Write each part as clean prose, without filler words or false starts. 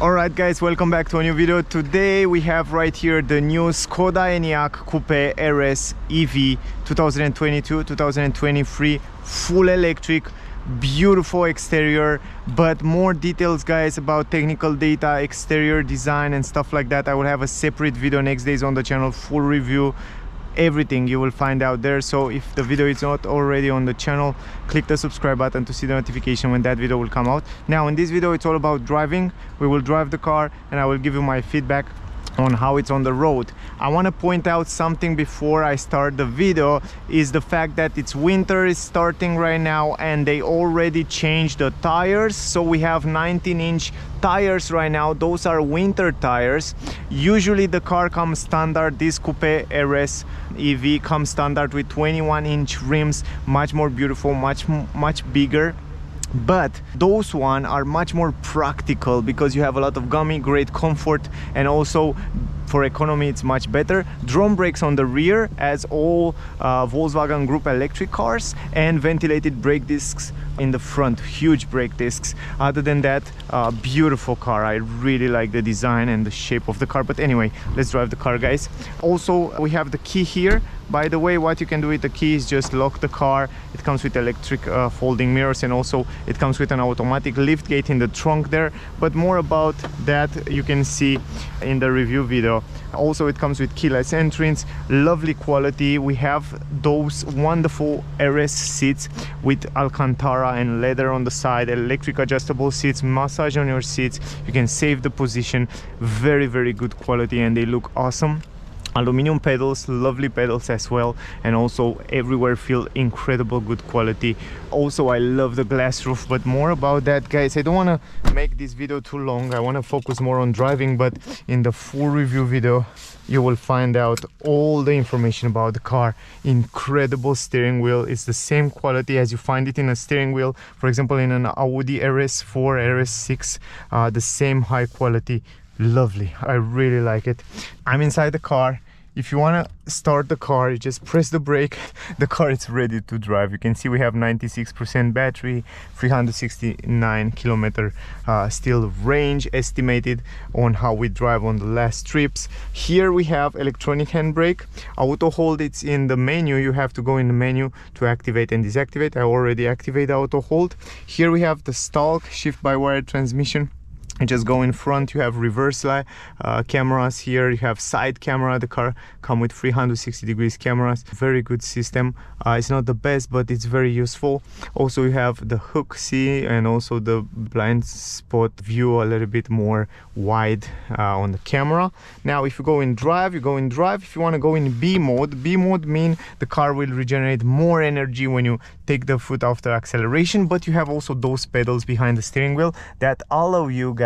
Alright guys, welcome back to a new video. Today we have right here the new Skoda Enyaq Coupe RS EV 2022-2023 full electric, beautiful exterior, but more details guys about technical data, exterior design and stuff like that. I will have a separate video next days on the channel, full review, everything you will find out there. So if the video is not already on the channel, click the subscribe button to see the notification when that video will come out. Now in this video it's all about driving. We will drive the car and I will give you my feedback on how it's on the road. I want to point out something before I start the video, is the fact that it's winter is starting right now and they already changed the tires. So we have 19-inch tires right now. Those are winter tires. Usually the car comes standard, this Coupe RS EV comes standard with 21-inch rims, much more beautiful, much bigger. But those one are much more practical because you have a lot of gummy, great comfort, and also for economy it's much better. Drum brakes on the rear as all Volkswagen Group electric cars, and ventilated brake discs in the front, huge brake discs. Other than that, beautiful car. I really like the design and the shape of the car. But anyway, let's drive the car guys. Also we have the key here. By the way, what you can do with the key is just lock the car. It comes with electric folding mirrors, and also it comes with an automatic lift gate in the trunk there. But more about that you can see in the review video. Also it comes with keyless entrance, lovely quality. We have those wonderful RS seats with Alcantara and leather on the side, electric adjustable seats, massage on your seats. You can save the position. Very good quality and they look awesome. Aluminum pedals, lovely pedals as well, and also everywhere feel incredible good quality. Also I love the glass roof, but more about that guys. I don't want to make this video too long. I want to focus more on driving, but in the full review video you will find out all the information about the car. Incredible steering wheel. It's the same quality as you find it in a steering wheel, for example in an Audi RS4, RS6, the same high quality. Lovely, I really like it. I'm inside the car. If you want to start the car, you just press the brake. The car is ready to drive. You can see we have 96% battery, 369 kilometer still range estimated on how we drive on the last trips. Here we have electronic handbrake, auto hold. It's in the menu. You have to go in the menu to activate and deactivate. I already activate auto hold. Here we have the stalk shift by wire transmission. You just go in front. You have reverse cameras here. You have side camera. The car come with 360 degrees cameras. Very good system. It's not the best, but it's very useful. Also you have the hook C and also the blind spot view, a little bit more wide on the camera. Now if you go in drive, you go in drive. If you want to go in B mode mean the car will regenerate more energy when you take the foot off the acceleration, but you have also those pedals behind the steering wheel that allow you guys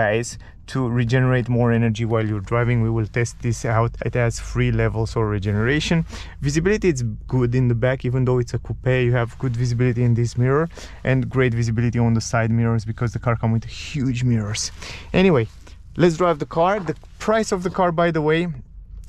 to regenerate more energy while you're driving. We will test this out. It has 3 levels of regeneration. Visibility is good in the back, even though it's a coupe. You have good visibility in this mirror and great visibility on the side mirrors because the car comes with huge mirrors. Anyway, let's drive the car. The price of the car, by the way,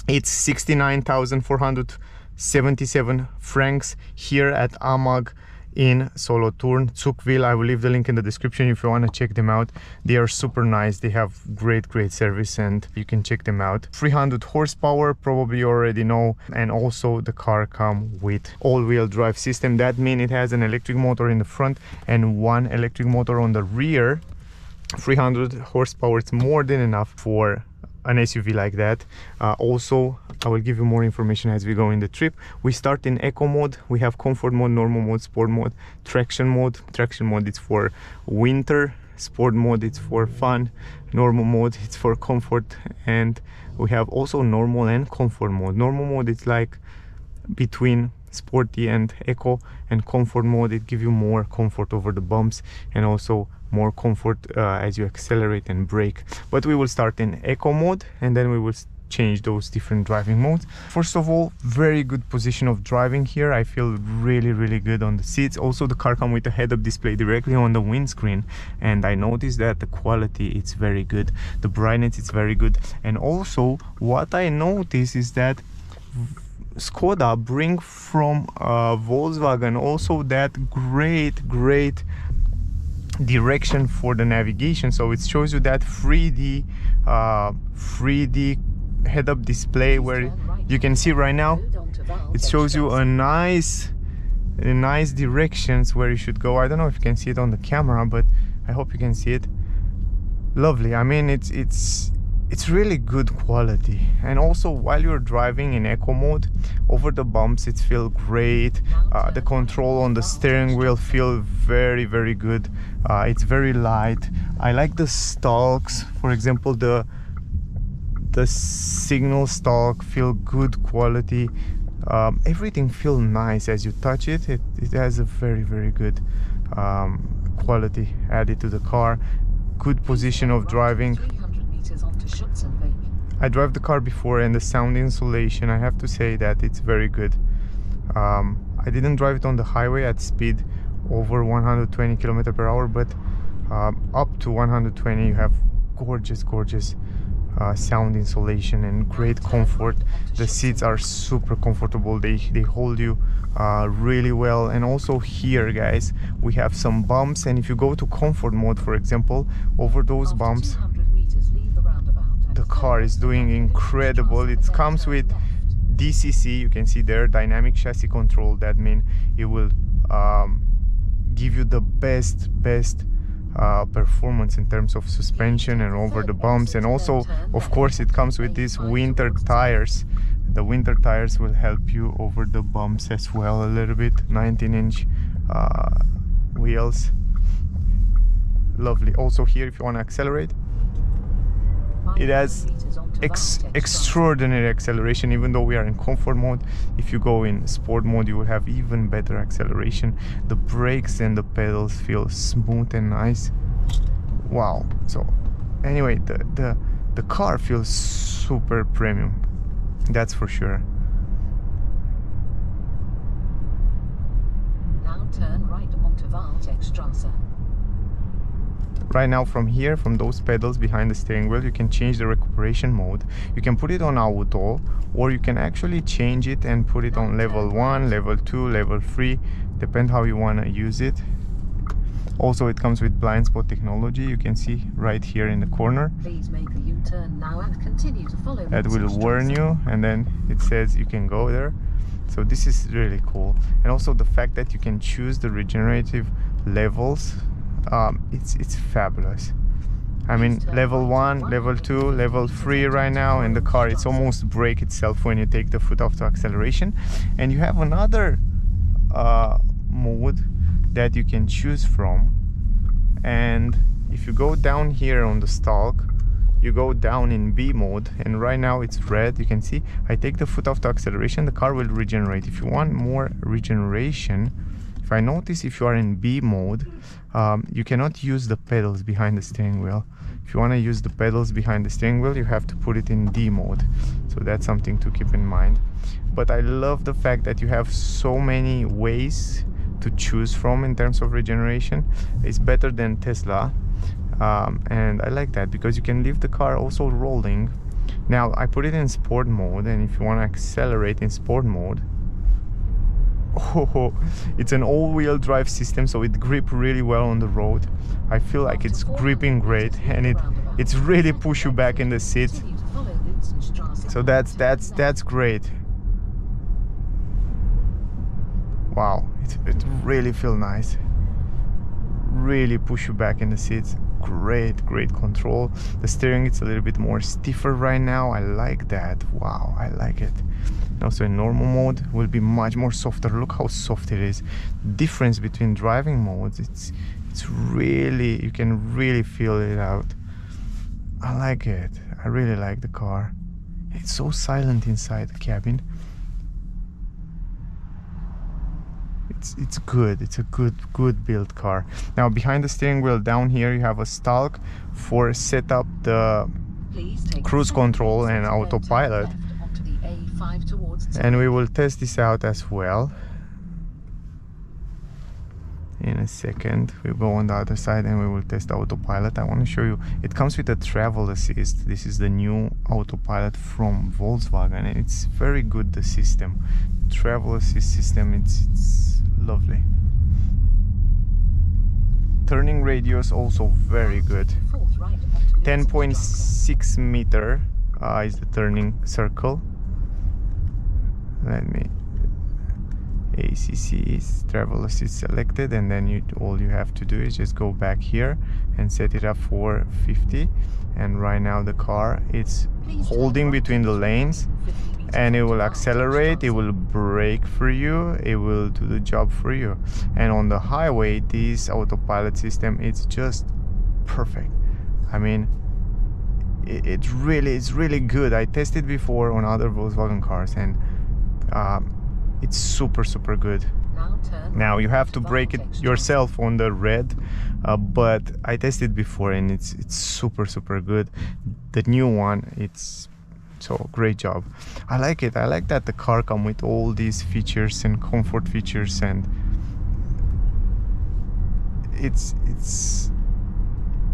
it's 69,477 francs here at AMAG in Solothurn, Zuchwil. I will leave the link in the description if you want to check them out. They are super nice. They have great service and you can check them out. 300 horsepower, probably you already know. And also the car comes with all-wheel drive system. That means it has an electric motor in the front and one electric motor on the rear. 300 horsepower, it's more than enough for an SUV like that. Also I will give you more information as we go in the trip. We start in eco mode. We have comfort mode, normal mode, sport mode, traction mode. Traction mode is for winter, sport mode it's for fun, normal mode it's for comfort, and we have also normal and comfort mode. Normal mode it's like between sporty and eco, and comfort mode it gives you more comfort over the bumps and also more comfort as you accelerate and brake. But we will start in eco mode and then we will change those different driving modes. First of all, very good position of driving here. I feel really good on the seats. Also the car comes with a head-up display directly on the windscreen, and I noticed that the quality it's very good, the brightness it's very good. And also what I noticed is that Skoda bring from Volkswagen also that great direction for the navigation, so it shows you that 3D head-up display where you can see right now it shows you a nice directions where you should go. I don't know if you can see it on the camera, but I hope you can see it. Lovely. I mean, it's really good quality. And also while you're driving in eco mode, over the bumps it feels great. The control on the steering wheel feel very good. It's very light. I like the stalks, for example, the signal stalk feel good quality. Everything feel nice as you touch it. It has a very good quality added to the car. Good position of driving. I drove the car before, and the sound insulation, I have to say that it's very good. I didn't drive it on the highway at speed over 120 km/h, but up to 120 you have gorgeous sound insulation and great comfort. The seats are super comfortable. They hold you really well. And also here, guys, we have some bumps, and if you go to comfort mode, for example, over those bumps the car is doing incredible. It comes with DCC, you can see there, dynamic chassis control. That means it will give you the best performance in terms of suspension and over the bumps. And also, of course, it comes with these winter tires. The winter tires will help you over the bumps as well a little bit. 19-inch wheels. Lovely. Also here, if you want to accelerate, it has extraordinary acceleration, even though we are in comfort mode. If you go in sport mode, you will have even better acceleration. The brakes and the pedals feel smooth and nice. Wow. So anyway, the car feels super premium, that's for sure. Now turn right onto Waldexstraße. Right now, from here, from those pedals behind the steering wheel, you can change the recuperation mode. You can put it on auto, or you can actually change it and put it on level 1, level 2, level 3, depend how you want to use it. Also, it comes with blind spot technology. You can see right here in the corner. Please make a U-turn now and continue to follow. That will warn you, and then it says you can go there. So this is really cool. And also the fact that you can choose the regenerative levels. It's fabulous. I mean, level 1, level 2, level 3 right now in the car. It's almost brake itself when you take the foot off the acceleration. And you have another mode that you can choose from. And if you go down here on the stalk, you go down in B mode, and right now it's red. You can see I take the foot off the acceleration, the car will regenerate. If you want more regeneration, if I notice, if you are in B mode, you cannot use the pedals behind the steering wheel. If you want to use the pedals behind the steering wheel, you have to put it in D mode. So that's something to keep in mind. But I love the fact that you have so many ways to choose from in terms of regeneration. It's better than Tesla, and I like that because you can leave the car also rolling. Now I put it in sport mode, and if you want to accelerate in sport mode, it's an all-wheel drive system, so it grips really well on the road. I feel like it's gripping great, and it's really push you back in the seat. So that's great. Wow, it really feels nice. Really push you back in the seats. Great control. The steering, it's a little bit more stiffer right now. I like that. Wow, I like it. Also in normal mode will be much more softer. Look how soft it is. Difference between driving modes, it's really, you can really feel it out. I like it. I really like the car. It's so silent inside the cabin. It's good. It's a good built car. Now behind the steering wheel down here you have a stalk for set up the cruise control and autopilot. And we will test this out as well in a second. We'll go on the other side and we will test autopilot. I want to show you, it comes with a travel assist. This is the new autopilot from Volkswagen, and it's very good, the system. Travel assist system, it's lovely. turning radius also very good. 10.6 meter is the turning circle. Let me, ACC is travel assist selected, and then all you have to do is just go back here and set it up for 50. And right now the car, it's holding between the lanes, and it will accelerate, it will brake for you, it will do the job for you. And on the highway, this autopilot system, it's just perfect. I mean, it's really good. I tested before on other Volkswagen cars, and it's super good. Now you have to brake it yourself on the red, but I tested before, and it's super good. The new one, it's so great job. I like it. I like that the car comes with all these features and comfort features, and it's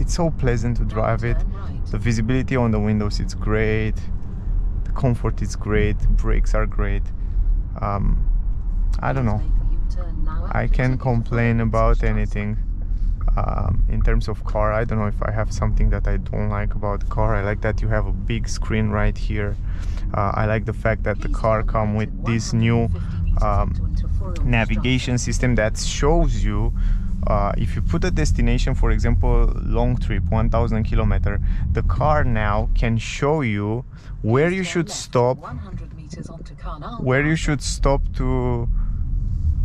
so pleasant to drive it. The visibility on the windows, it's great. The comfort is great. Brakes are great. I don't know, I can't complain about anything in terms of car. I don't know if I have something that I don't like about the car. I like that you have a big screen right here. I like the fact that the car comes with this new navigation system that shows you if you put a destination, for example, long trip, 1000 kilometer, the car now can show you where you should stop,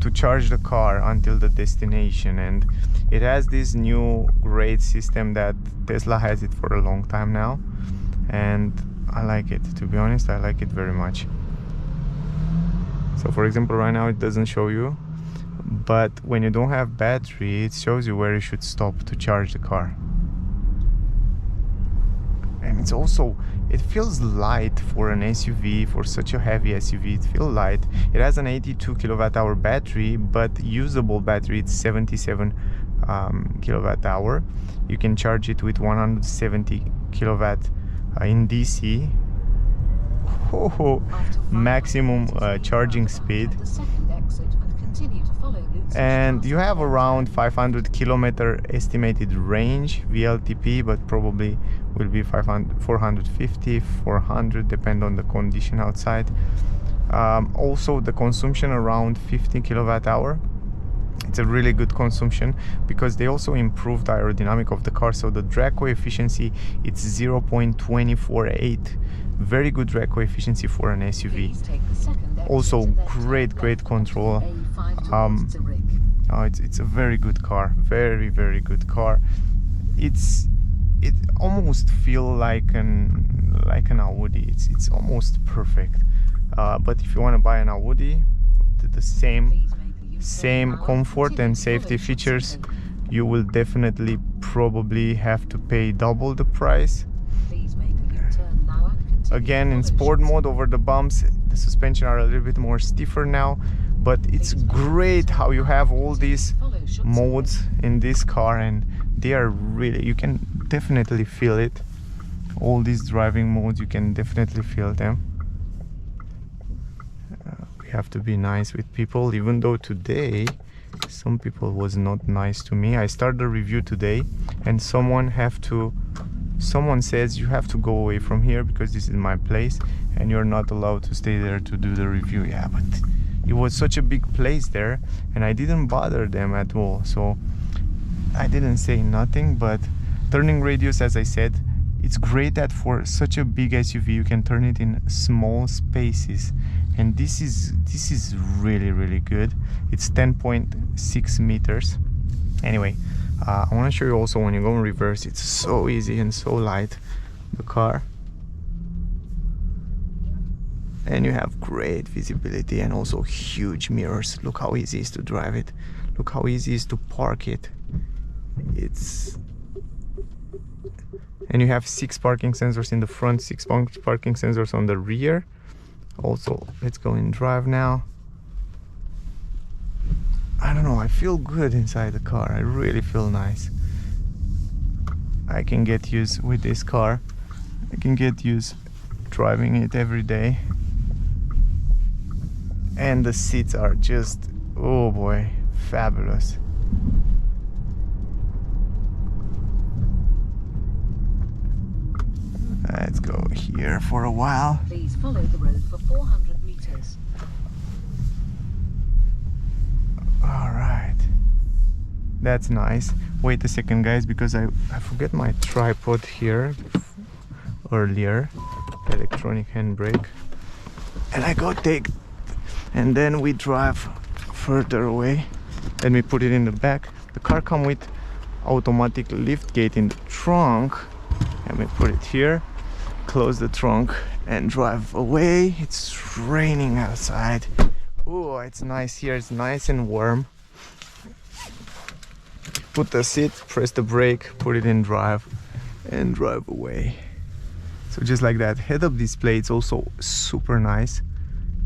to charge the car until the destination. And it has this new great system that Tesla has it for a long time now, and I like it. To be honest, I like it very much. So for example, right now it doesn't show you, but when you don't have battery, it shows you where you should stop to charge the car. And it's also, it feels light for an SUV, for such a heavy SUV. It feels light. It has an 82 kilowatt hour battery, but usable battery, it's 77 kilowatt hour. You can charge it with 170 kilowatt in DC. Maximum charging speed. And you have around 500 kilometer estimated range VLTP, but probably will be 450, 400, depend on the condition outside. Also the consumption around 50 kilowatt hour. It's a really good consumption because they also improved the aerodynamic of the car, so the drag coefficient, it's 0.248. Very good drag coefficient for an SUV. Also great control. It's a very good car, very good car. It almost feels like an Audi. It's almost perfect. But if you want to buy an Audi, the same comfort and safety features, you will definitely probably have to pay double the price. Again, in sport mode, over the bumps, the suspension are a little bit more stiffer now, but it's great how you have all these modes in this car, and they are really, you can definitely feel it. All these driving modes, you can definitely feel them. We have to be nice with people, even though today some people was not nice to me. I started the review today, and someone says you have to go away from here because this is my place and you're not allowed to stay there to do the review. Yeah, but it was such a big place there, and I didn't bother them at all, so I didn't say nothing. But turning radius, as I said, it's great that for such a big SUV you can turn it in small spaces, and this is really good. It's 10.6 meters. Anyway, I want to show you also when you go in reverse, it's so easy and so light, the car. And you have great visibility and also huge mirrors. Look how easy it is to drive it. Look how easy it is to park it. And you have 6 parking sensors in the front, 6 parking sensors on the rear. Also, let's go in drive now. I don't know, I feel good inside the car. I really feel nice. I can get used with this car. I can get used driving it every day. And the seats are just, oh boy, fabulous. Let's go here for a while. Please follow the road for 400 meters. All right, that's nice. Wait a second, guys, because I forget my tripod here earlier. Electronic handbrake, and I go take, and then we drive further away. Let me put it in the back. The car comes with automatic lift gate in the trunk. Let me put it here, close the trunk and drive away. It's raining outside. Oh, it's nice here, it's nice and warm. Put the seat, press the brake, put it in drive and drive away. So just like that. Head-up display, it's also super nice.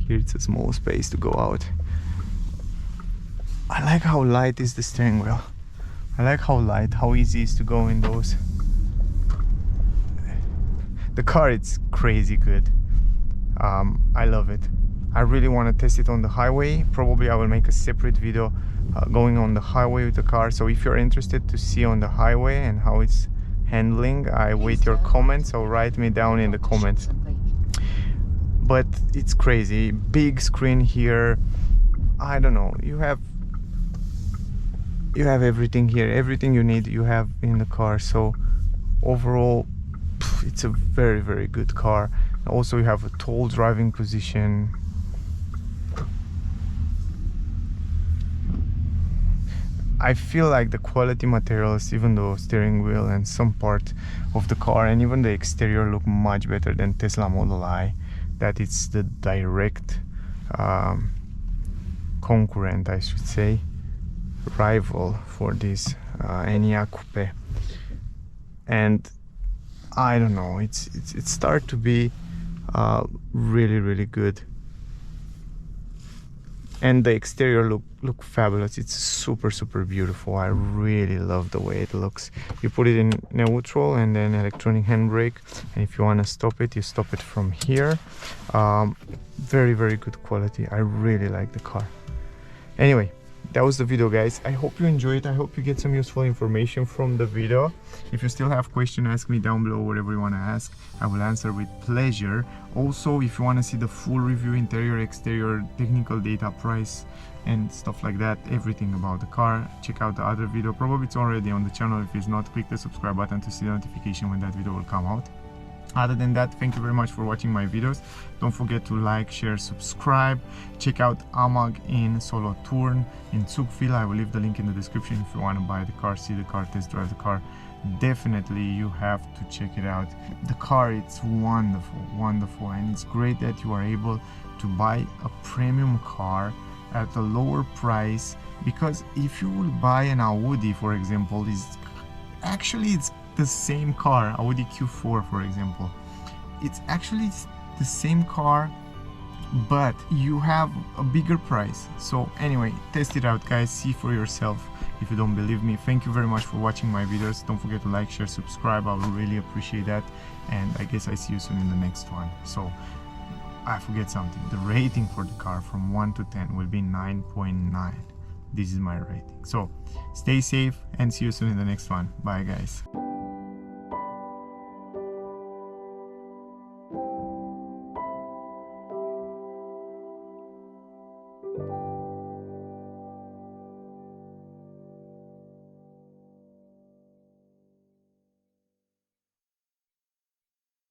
Here it's a small space to go out. I like how light is the steering wheel. I like how light, how easy it is to go in those. The car, it's crazy good. I love it. I really want to test it on the highway. Probably I will make a separate video going on the highway with the car. So if you're interested to see on the highway and how it's handling, I wait your comments, so write me down in the comments. But it's crazy. Big screen here. I don't know, you have everything here, everything you need you have in the car. So overall it's a very, very good car. Also you have a tall driving position. I feel like the quality materials, even though steering wheel and some part of the car and even the exterior look much better than Tesla Model I. That it's the direct concurrent, I should say, rival for this Enyaq Coupe. And I don't know, it starts to be really, really good. And the exterior look fabulous. It's super, super beautiful. I really love the way it looks. You put it in neutral and then electronic handbrake, and if you want to stop it, you stop it from here. Very, very good quality. I really like the car. Anyway, that was the video, guys. I hope you enjoyed it. I hope you get some useful information from the video. If you still have questions, ask me down below, whatever you want to ask. I will answer with pleasure. Also, if you want to see the full review, interior, exterior, technical data, price and stuff like that, everything about the car, check out the other video. Probably it's already on the channel. If it's not, click the subscribe button to see the notification when that video will come out. Other than that, thank you very much for watching my videos. Don't forget to like, share, subscribe. Check out AMAG in Solothurn in Zugville. I will leave the link in the description if you want to buy the car, see the car, test drive the car. Definitely you have to check it out. The car, it's wonderful, wonderful, and it's great that you are able to buy a premium car at a lower price, because if you will buy an Audi, for example, it's the same car, Audi Q4 for example, it's actually the same car, but you have a bigger price. So anyway, test it out, guys, see for yourself if you don't believe me. Thank you very much for watching my videos. Don't forget to like, share, subscribe. I will really appreciate that, and I guess I see you soon in the next one. So I forget something, the rating for the car from 1 to 10 will be 9.9. This is my rating. So stay safe and see you soon in the next one. Bye, guys.